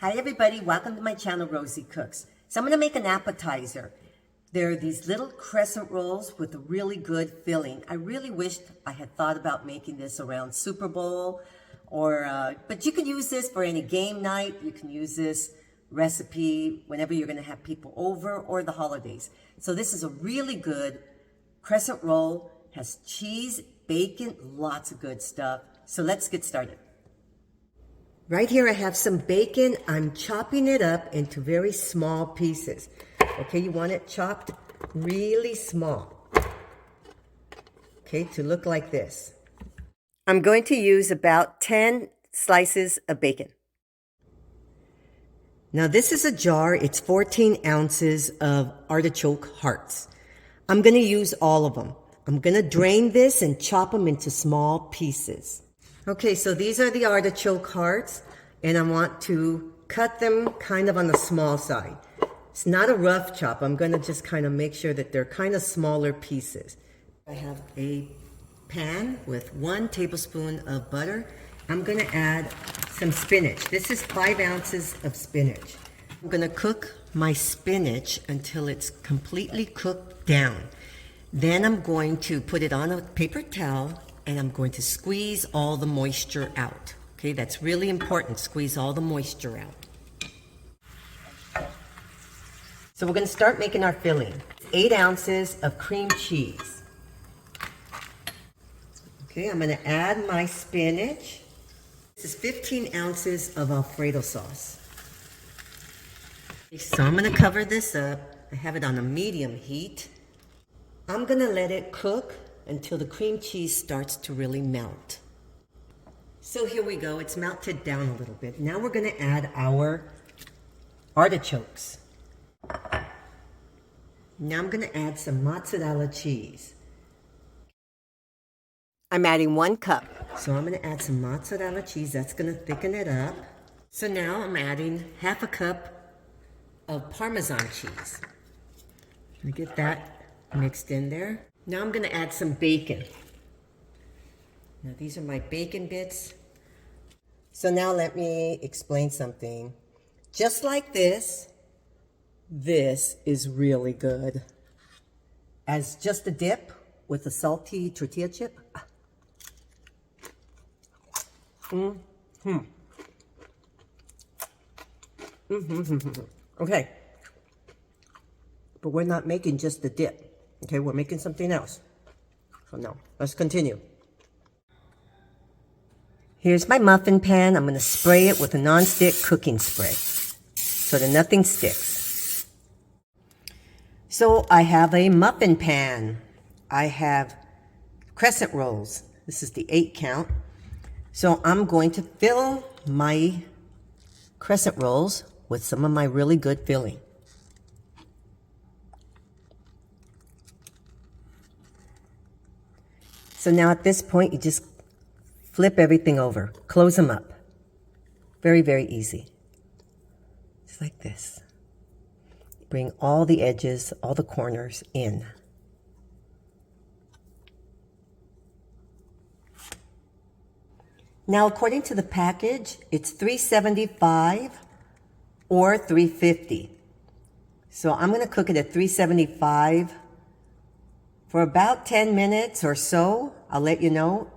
Hi everybody, welcome to my channel, Rosie Cooks. So I'm going to make an appetizer. There are these little crescent rolls with a really good filling. I really wished I had thought about making this around Super Bowl, but you can use this for any game night. You can use this recipe whenever you're going to have people over or the holidays. So this is a really good crescent roll, has cheese, bacon, lots of good stuff. So let's get started. Right here I have some bacon. I'm chopping it up into very small pieces. Okay, you want it chopped really small. Okay, to look like this. I'm going to use about 10 slices of bacon. Now this is a jar. It's 14 ounces of artichoke hearts. I'm going to use all of them. I'm going to drain this and chop them into small pieces. Okay, so these are the artichoke hearts, and I want to cut them kind of on the small side. It's not a rough chop. I'm going to just kind of make sure that they're kind of smaller pieces. I have a pan with 1 tablespoon of butter. I'm going to add some spinach. This is 5 ounces of spinach. I'm going to cook my spinach until it's completely cooked down. Then I'm going to put it on a paper towel and I'm going to squeeze all the moisture out. Okay, that's really important. Squeeze all the moisture out. So we're going to start making our filling. 8 ounces of cream cheese. Okay, I'm going to add my spinach. This is 15 ounces of Alfredo sauce. So I'm going to cover this up. I have it on a medium heat. I'm going to let it cook until the cream cheese starts to really melt. So here we go. It's melted down a little bit. Now we're going to add our artichokes. Now I'm going to add some mozzarella cheese. I'm adding 1 cup. So I'm going to add some mozzarella cheese. That's going to thicken it up. So now I'm adding half a cup of parmesan cheese. I'm going to get that mixed in there. Now I'm going to add some bacon. Now these are my bacon bits. So now let me explain something. Just like this, this is really good. As just a dip with a salty tortilla chip. Okay. But we're not making just the dip. Okay, we're making something else. So now, let's continue. Here's my muffin pan. I'm going to spray it with a nonstick cooking spray so that nothing sticks. So I have a muffin pan. I have crescent rolls. This is the 8 count. So I'm going to fill my crescent rolls with some of my really good filling. So now at this point, you just flip everything over. Close them up. Very, very easy. Just like this. Bring all the edges, all the corners in. Now, according to the package, it's $3.75 or $3.50. So I'm going to cook it at $3.75 for about 10 minutes or so. I'll let you know.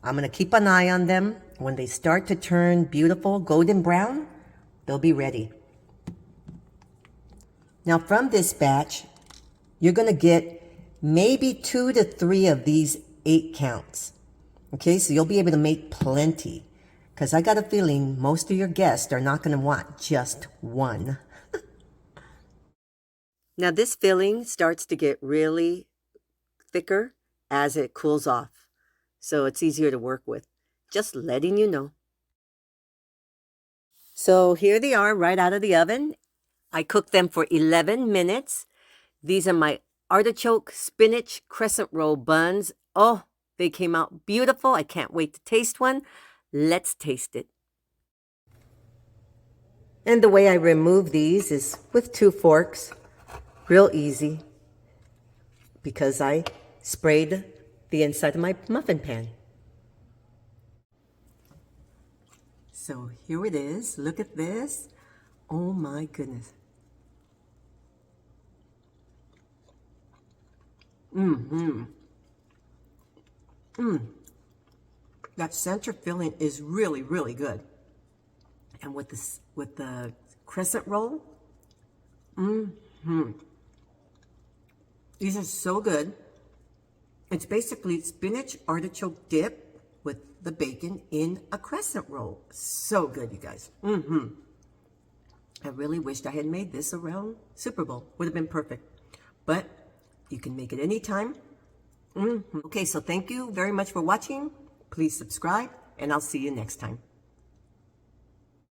I'm going to keep an eye on them. When they start to turn beautiful golden brown, they'll be ready. Now from this batch, you're going to get maybe 2 to 3 of these 8 counts. Okay, so you'll be able to make plenty. Because I got a feeling most of your guests are not going to want just one. Now this filling starts to get really thicker as it cools off. So it's easier to work with. Just letting you know. So here they are right out of the oven. I cooked them for 11 minutes. These are my artichoke spinach crescent roll buns. Oh, they came out beautiful. I can't wait to taste one. Let's taste it. And the way I remove these is with 2 forks. Real easy. Because I sprayed the inside of my muffin pan. So here it is. Look at this. Oh my goodness. That center filling is really, really good. And with the crescent roll, these are so good. It's basically spinach artichoke dip with the bacon in a crescent roll. So good, you guys. I really wished I had made this around Super Bowl. Would have been perfect. But you can make it anytime. Okay, so thank you very much for watching. Please subscribe, and I'll see you next time.